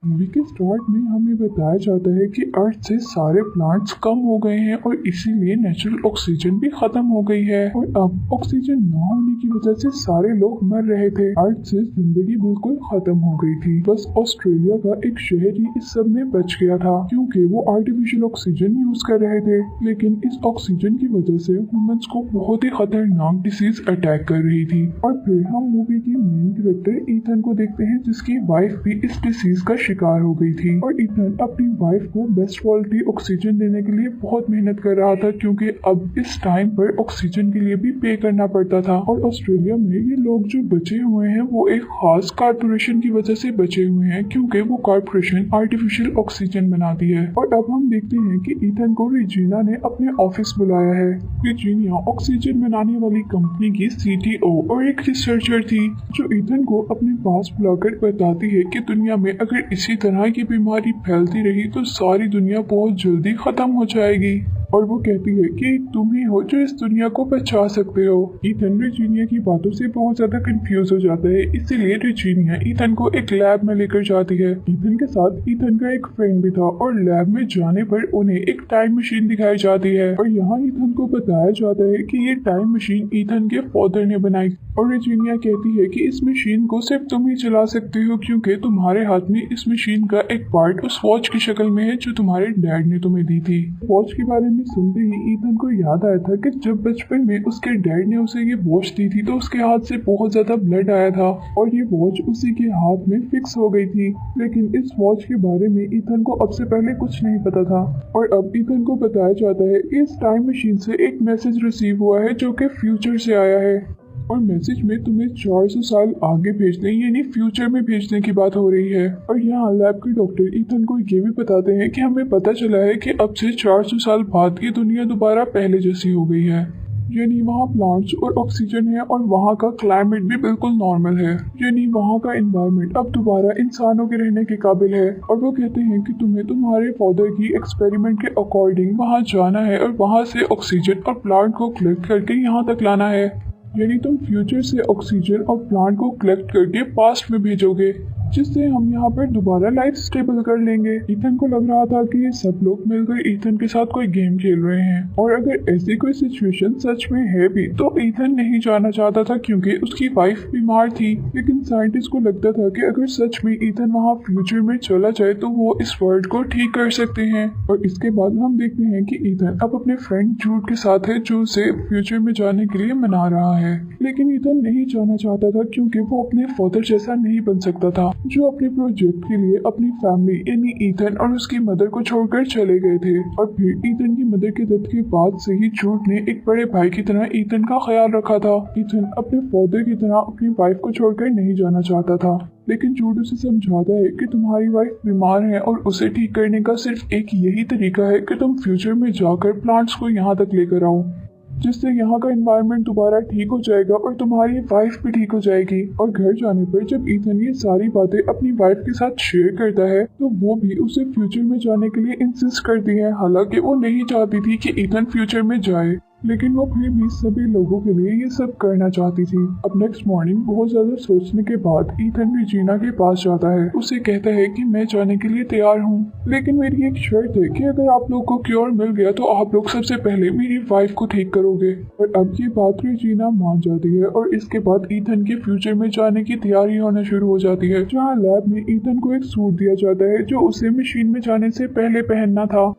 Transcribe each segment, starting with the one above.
Movie के start में हमें बताया जाता है कि अर्थ से सारे प्लांट्स कम हो गए हैं और इसीलिए नेचुरल ऑक्सीजन भी खत्म हो गई है और अब ऑक्सीजन न होने की वजह से सारे लोग मर रहे थे। अर्थ से जिंदगी बिल्कुल खत्म हो गई थी। बस ऑस्ट्रेलिया का एक शहर ही इस सब में बच गया था क्योंकि वो आर्टिफिशियल ऑक्सीजन यूज कर रहे थे। लेकिन इस ऑक्सीजन की वजह से ह्यूमंस को बहुत ही खतरनाक डिसीज अटैक कर रही थी। और फिर हम मूवी की मेन कैरेक्टर ईथन को देखते हैं जिसकी वाइफ भी इस डिसीज का शिकार हो गई थी और ईथन अपनी वाइफ को बेस्ट क्वालिटी ऑक्सीजन देने के लिए बहुत मेहनत कर रहा था क्योंकि अब इस टाइम पर ऑक्सीजन के लिए भी पे करना पड़ता था। और ऑस्ट्रेलिया में ये लोग जो बचे हुए हैं वो एक खास कारपोरेशन की वजह से बचे हुए हैं क्योंकि वो कारपोरेशन आर्टिफिशियल ऑक्सीजन बनाती है। और अब हम देखते हैं कि ईथन को रेजिना ने अपने ऑफिस बुलाया है। रेजिना ऑक्सीजन बनाने वाली कंपनी की CTO और एक रिसर्चर थी जो ईथन को अपने पास बुलाकर बताती है कि दुनिया में अगर इसी तरह की बीमारी फैलती रही तो सारी दुनिया बहुत जल्दी खत्म हो जाएगी। और वो कहती है कि तुम ही हो जो इस दुनिया को बचा सकते हो। ईथन रेजिनिया की बातों से बहुत ज्यादा कंफ्यूज हो जाता है, इसीलिए रेजिनिया ईथन को एक लैब में लेकर जाती है। ईथन के साथ ईथन का एक फ्रेंड भी था और लैब में जाने पर उन्हें एक टाइम मशीन दिखाई जाती है और यहाँ ईथन को बताया जाता है कि ये टाइम मशीन ईथन के फादर ने बनाई। और रेजिनिया कहती है कि इस मशीन को सिर्फ तुम ही चला सकते हो क्योंकि तुम्हारे हाथ में इस मशीन का एक पार्ट उस वॉच की शक्ल में है जो तुम्हारे डैड ने तुम्हें दी थी। वॉच के बारे में सुनते ही ईथन को याद आया था कि जब बचपन में उसके डैड ने उसे ये वॉच दी थी तो उसके हाथ से बहुत ज्यादा ब्लड आया था और ये वॉच उसी के हाथ में फिक्स हो गई थी। लेकिन इस वॉच के बारे में ईथन को अब से पहले कुछ नहीं पता था और अब ईथन को बताया जाता है कि इस टाइम मशीन से एक मैसेज रिसीव हुआ है जो कि फ्यूचर से आया है और मैसेज में तुम्हें 400 साल आगे भेजने यानी फ्यूचर में भेजने की बात हो रही है। और यहाँ लैब के डॉक्टर ईथन को ये भी बताते हैं कि हमें पता चला है कि अब से 400 साल बाद ये दुनिया दोबारा पहले जैसी हो गई है, यानी वहाँ प्लांट्स और ऑक्सीजन है और वहाँ का क्लाइमेट भी बिल्कुल नॉर्मल है, यानी वहाँ का एनवायरनमेंट अब दोबारा इंसानों के रहने के काबिल है। और वो कहते हैं कि तुम्हें तुम्हारे फादर की एक्सपेरिमेंट के अकॉर्डिंग वहाँ जाना है और वहाँ से ऑक्सीजन और प्लांट को कलेक्ट करके यहाँ तक लाना है, यानी तुम फ्यूचर से ऑक्सीजन और प्लांट को कलेक्ट करके पास्ट में भेजोगे जिससे हम यहाँ पर दोबारा लाइफ स्टेबल कर लेंगे। ईथन को लग रहा था कि ये सब लोग मिलकर ईथन के साथ कोई गेम खेल रहे हैं और अगर ऐसी कोई सिचुएशन सच में है भी तो ईथन नहीं जाना चाहता था क्योंकि उसकी वाइफ बीमार थी। लेकिन साइंटिस्ट को लगता था कि अगर सच में ईथन वहाँ फ्यूचर में चला जाए तो वो इस वर्ल्ड को ठीक कर सकते हैं। और इसके बाद हम देखते हैं कि ईथन अब अपने फ्रेंड जूड के साथ है जो उसे फ्यूचर में जाने के लिए मना रहा है। लेकिन ईथन नहीं जाना चाहता था क्योंकि वो अपने फादर जैसा नहीं बन सकता था जो अपने प्रोजेक्ट के लिए अपनी फैमिली यानी ईथन और उसकी मदर को छोड़कर चले गए थे। और फिर ईथन की मदर के डेथ के बाद से ही जूड ने एक बड़े भाई की तरह ईथन का ख्याल रखा था। ईथन अपने फादर की तरह अपनी वाइफ को छोड़कर नहीं जाना चाहता था, लेकिन जूड उसे समझाता है कि तुम्हारी वाइफ बीमार है और उसे ठीक करने का सिर्फ एक यही तरीका है कि तुम फ्यूचर में जाकर प्लांट्स को यहाँ तक लेकर आओ जिससे यहाँ का एनवायरनमेंट दोबारा ठीक हो जाएगा और तुम्हारी वाइफ भी ठीक हो जाएगी। और घर जाने पर जब ईथन ये सारी बातें अपनी वाइफ के साथ शेयर करता है तो वो भी उसे फ्यूचर में जाने के लिए इंसिस्ट करती है, हालांकि वो नहीं चाहती थी कि ईथन फ्यूचर में जाए, लेकिन वो फिर भी सभी लोगों के लिए ये सब करना चाहती थी। अब नेक्स्ट मॉर्निंग बहुत ज्यादा सोचने के बाद ईथन रेजिना के पास जाता है। उसे कहता है कि मैं जाने के लिए तैयार हूँ, लेकिन मेरी एक शर्त है कि अगर आप लोग को क्योर मिल गया तो आप लोग सबसे पहले मेरी वाइफ को ठीक करोगे। और अब ये बात रेजिना मान जाती है और इसके बाद ईथन के फ्यूचर में जाने की तैयारी होना शुरू हो जाती है, जहाँ लैब में ईथन को एक सूट दिया जाता है जो उसे मशीन में जाने से पहले पहनना था।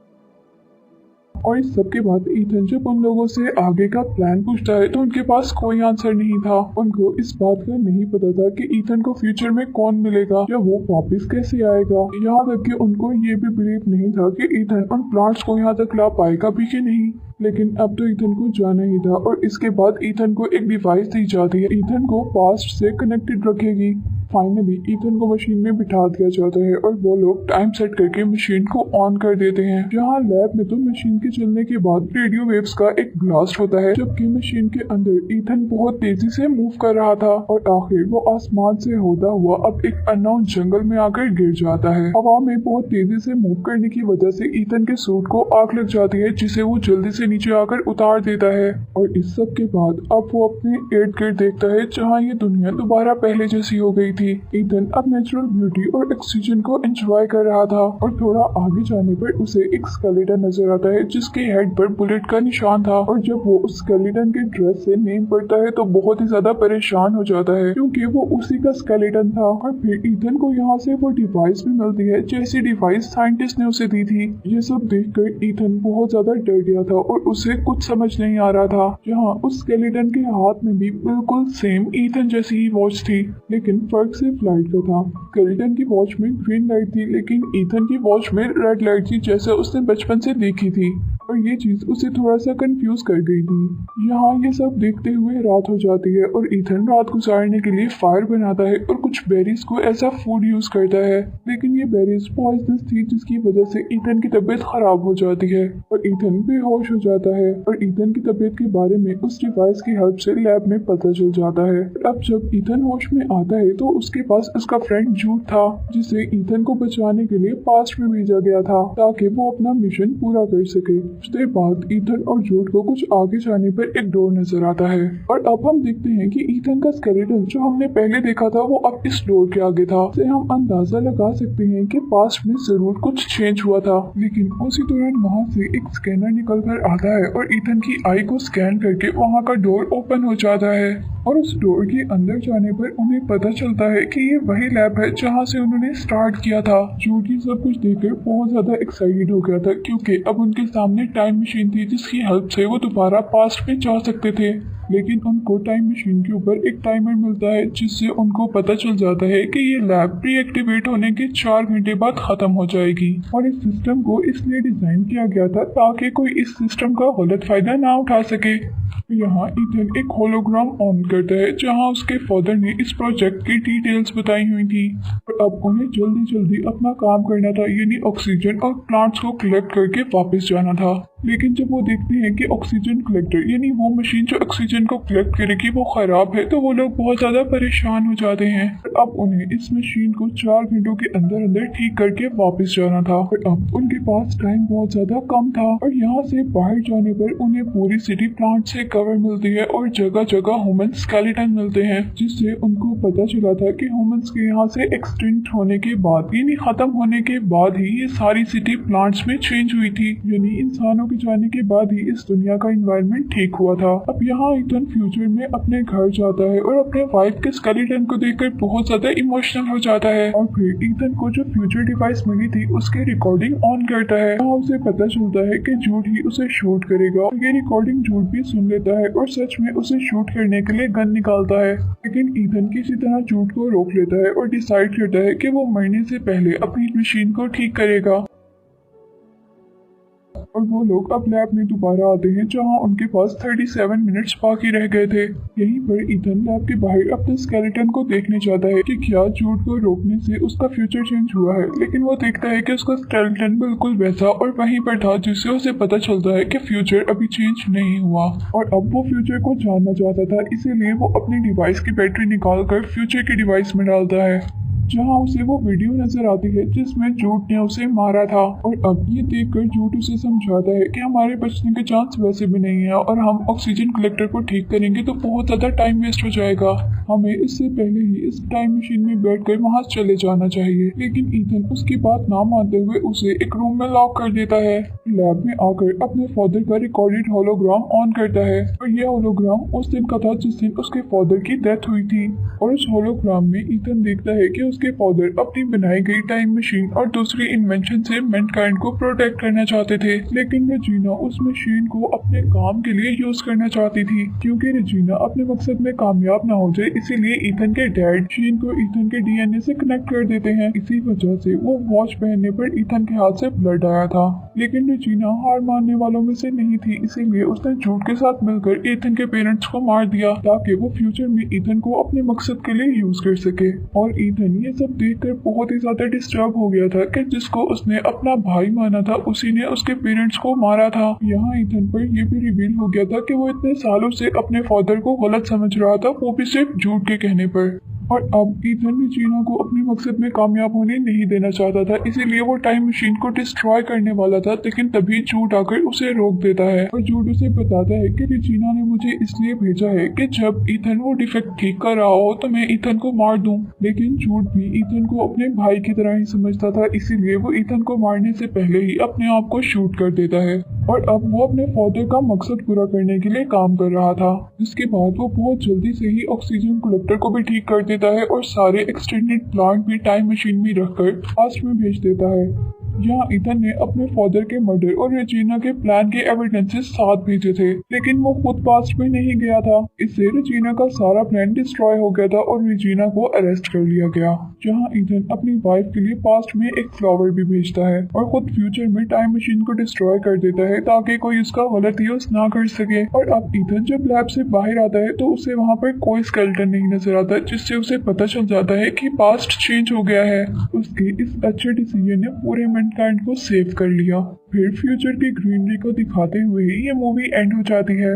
और इस सब के बाद ईथन जब उन लोगों से आगे का प्लान पूछता है तो उनके पास कोई आंसर नहीं था। उनको इस बात का नहीं पता था कि ईथन को फ्यूचर में कौन मिलेगा या वो वापस कैसे आएगा। यहाँ तक कि उनको ये भी बिलीव नहीं था कि ईथन उन प्लांट्स को यहाँ तक ला पाएगा भी कि नहीं। लेकिन अब तो ईथन को जाना ही था और इसके बाद ईथन को एक डिवाइस दी जाती है ईथन को पास्ट से कनेक्टेड रखेगी। फाइनली ईथन को मशीन में बिठा दिया जाता है और वो लोग टाइम सेट करके मशीन को ऑन कर देते हैं। जहाँ लैब में तो मशीन के चलने के बाद रेडियो वेव्स का एक ब्लास्ट होता है, जबकि मशीन के अंदर ईथन बहुत तेजी से मूव कर रहा था और आखिर वो आसमान से होता हुआ अब एक अननोन जंगल में आकर गिर जाता है। हवा में बहुत तेजी से मूव करने की वजह से ईथन के सूट को आग लग जाती है जिसे वो जल्दी से नीचे आकर उतार देता है। और इस सब के बाद अब वो अपने इर्द गिर्द देखता है जहाँ ये दुनिया दोबारा पहले जैसी हो गई थी। ईथन अब नेचुरल ब्यूटी और ऑक्सीजन को एंजॉय कर रहा था और थोड़ा आगे जाने पर उसे एक स्केलेटन नजर आता है जिसके हेड पर बुलेट का निशान था। और जब वो उस स्केलेटन के ड्रेस से नेम पड़ता है तो बहुत ही ज्यादा परेशान हो जाता है क्योंकि वो उसी का स्केलेटन था। और फिर ईथन को यहाँ से वो डिवाइस भी मिलती है जैसी डिवाइस साइंटिस्ट ने उसे दी थी। ये सब देखकर ईथन बहुत ज्यादा डर गया था और उसे कुछ समझ नहीं आ रहा था। जहाँ उस स्केलेटन के हाथ में भी बिल्कुल सेम ईथन जैसी ही वॉच थी, लेकिन फर्क सिर्फ लाइट का था। स्केलेटन की वॉच में ग्रीन लाइट थी लेकिन ईथन की वॉच में रेड लाइट थी जैसे उसने बचपन से देखी थी। और ये चीज उसे थोड़ा सा कंफ्यूज कर गई थी। यहाँ ये सब देखते हुए रात हो जाती है और ईथन रात गुजारने के लिए फायर बनाता है और कुछ बेरीज को ऐसा फूड यूज करता है, लेकिन ये बेरीज पॉइजनस थी जिसकी वजह से ईथन की तबीयत खराब हो जाती है और ईथन बेहोश हो जाता है। और ईथन की तबीयत के बारे में उस डिवाइस की हेल्प से लैब में पता चल जाता है। अब जब ईथन होश में आता है तो उसके पास उसका फ्रेंड जूड था जिसे ईथन को बचाने के लिए पास्ट में भेजा गया था ताकि वो अपना मिशन पूरा कर सके। उसके बाद ईथन और जूड को कुछ आगे जाने पर एक डोर नजर आता है और अब हम देखते हैं कि ईथन का स्केलेटन जो हमने पहले देखा था वो अब इस डोर के आगे था। से हम अंदाजा लगा सकते हैं कि पास्ट में जरूर कुछ चेंज हुआ था। लेकिन उसी दौरान वहाँ से एक स्कैनर निकल कर आता है और ईथन की आई को स्कैन करके वहाँ का डोर ओपन हो जाता है और उस डोर के अंदर जाने पर उन्हें पता चलता है कि ये वही लैब है जहाँ से उन्होंने स्टार्ट किया था। जूडी सब कुछ देखकर बहुत ज्यादा एक्साइटेड हो गया था क्योंकि अब उनके सामने टाइम मशीन थी जिसकी हेल्प से वो दोबारा पास्ट में जा सकते थे। लेकिन उनको टाइम मशीन के ऊपर एक टाइमर मिलता है जिससे उनको पता चल जाता है कि ये लैब प्री एक्टिवेट होने के 4 घंटे बाद खत्म हो जाएगी। और इस सिस्टम को इसलिए डिजाइन किया गया था ताकि कोई इस सिस्टम का गलत फायदा ना उठा सके। यहाँ ईथन एक होलोग्राम ऑन करता है जहाँ उसके फादर ने इस प्रोजेक्ट की डिटेल्स बताई हुई थी और अब उन्हें जल्दी जल्दी अपना काम करना था, यानी ऑक्सीजन और प्लांट्स को कलेक्ट करके वापस जाना था। लेकिन जब वो देखते हैं कि ऑक्सीजन कलेक्टर यानी वो मशीन जो ऑक्सीजन को कलेक्ट करेगी वो खराब है तो वो लोग बहुत ज्यादा परेशान हो जाते हैं। अब उन्हें इस मशीन को 4 घंटों के अंदर अंदर ठीक करके वापस जाना था और अब उनके पास टाइम बहुत ज्यादा कम था। और यहाँ से बाहर जाने पर उन्हें पूरी सिटी प्लांट से कवर मिलती है और जगह जगह ह्यूमन स्केलेटन मिलते हैं जिससे उनको पता चला था कि ह्यूमंस के यहाँ से एक्सटिंक्ट होने के बाद यानी खत्म होने के बाद ही ये सारी सिटी प्लांट्स में चेंज हुई थी, यानी इंसानों के जाने के बाद ही इस दुनिया का एनवायरनमेंट ठीक हुआ था। अब यहाँ ईथन फ्यूचर में अपने घर जाता है और अपने वाइफ के स्केलेटन को देखकर बहुत ज्यादा इमोशनल हो जाता है और फिर ईथन को जो फ्यूचर डिवाइस मिली थी उसके रिकॉर्डिंग ऑन करता है। वहाँ उसे पता चलता है कि जूड ही उसे शूट करेगा और ये रिकॉर्डिंग जूड भी सुन लेता है और सच में उसे शूट करने के लिए गन निकालता है। लेकिन ईथन किसी तरह जूड को रोक लेता है और डिसाइड करता है कि वो मरने से पहले अपनी मशीन को ठीक करेगा। और वो लोग अब लैब में दोबारा आते हैं जहां उनके पास 37 मिनट्स बाकी रह गए थे। यहीं पर ईथन लैब के बाहर अपने स्केलेटन को देखने जाता है कि क्या जूड को रोकने से उसका फ्यूचर चेंज हुआ है, लेकिन वो देखता है कि उसका स्केलेटन बिल्कुल वैसा और वहीं पर था जिससे उसे पता चलता है कि फ्यूचर अभी चेंज नहीं हुआ। और अब वो फ्यूचर को जानना चाहता था, इसीलिए वो अपनी डिवाइस की बैटरी निकाल कर फ्यूचर की डिवाइस में डालता है जहां उसे वो वीडियो नजर आती है जिसमें जूड ने उसे मारा था। और अब ये देखकर जूड उसे समझाता है कि हमारे बचने के चांस वैसे भी नहीं है और हम ऑक्सीजन कलेक्टर को ठीक करेंगे तो बहुत ज्यादा टाइम वेस्ट हो जाएगा, हमें इससे पहले ही इस टाइम मशीन में बैठकर वहां चले जाना चाहिए। लेकिन ईथन उसकी बात ना मानते हुए उसे एक रूम में लॉक कर देता है। लैब में आकर अपने फादर का रिकॉर्डेड होलोग्राम ऑन करता है और यह होलोग्राम उस दिन का था जिस दिन उसके फादर की डेथ हुई थी। और उस होलोग्राम में ईथन देखता है कि उसके फादर अपनी बनाई गई टाइम मशीन और दूसरी इन्वेंशन से मैनकाइंड को प्रोटेक्ट करना चाहते थे, लेकिन रेजिना उस मशीन को अपने काम के लिए यूज करना चाहती थी। क्योंकि रेजिना अपने मकसद में कामयाब ना हो जाए इसीलिए ईथन के डैड मशीन को ईथन के डीएनए से कनेक्ट कर देते हैं। इसी वजह से वो वॉच पहनने पर ईथन के हाथ से ब्लड आया था। लेकिन रेजिना हार मानने वालों में से नहीं थी, इसीलिए उसने जूड के साथ मिलकर ईथन के पेरेंट्स को मार दिया ताकि वो फ्यूचर में ईथन को अपने मकसद के लिए यूज कर सके। और ईथन ये सब देखकर बहुत ही ज्यादा डिस्टर्ब हो गया था कि जिसको उसने अपना भाई माना था उसी ने उसके पेरेंट्स को मारा था। यहाँ ईथन पर यह भी रिवील हो गया था कि वो इतने सालों से अपने फादर को गलत समझ रहा था, वो भी सिर्फ झूठ के कहने पर। और अब ईथन रेजिना को अपने मकसद में कामयाब होने नहीं देना चाहता था, इसीलिए वो टाइम मशीन को डिस्ट्रॉय करने वाला था, लेकिन तभी जूड आकर उसे रोक देता है और जूड उसे बताता है कि रेजिना ने मुझे इसलिए भेजा है कि जब ईथन वो डिफेक्ट ठीक कर रहा हो तो मैं ईथन को मार दूं। लेकिन जूड भी ईथन को अपने भाई की तरह ही समझता था, इसीलिए वो ईथन को मारने से पहले ही अपने आप को शूट कर देता है और अब वो अपने फादर का मकसद पूरा करने के लिए काम कर रहा था। जिसके बाद वो बहुत जल्दी से ही ऑक्सीजन कलेक्टर को भी ठीक कर देता है और सारे एक्सटेंडेड प्लांट भी टाइम मशीन में रखकर पास्ट में भेज देता है। यहाँ ईथन ने अपने फादर के मर्डर और रेजिना के प्लान के एविडेंसेस साथ भेजे थे, लेकिन वो खुद पास्ट में नहीं गया था। इससे रेजिना का सारा प्लान डिस्ट्रॉय हो गया था और रेजिना को अरेस्ट कर लिया गया। जहाँ ईथन अपनी वाइफ के लिए पास्ट में एक फ्लावर भी भेजता है और खुद फ्यूचर में टाइम मशीन को डिस्ट्रॉय कर देता है ताकि कोई उसका गलत यूज ना कर सके। और अब ईथन जब लैब से बाहर आता है तो उसे वहाँ पर कोई स्केलेटन नहीं नजर आता, जिससे उसे पता चल जाता है कि पास्ट चेंज हो गया है। उसके इस अच्छे डिसीजन ने पूरे मैनकाइंड को सेव कर लिया। फिर फ्यूचर की ग्रीनरी को दिखाते हुए ही ये मूवी एंड हो जाती है।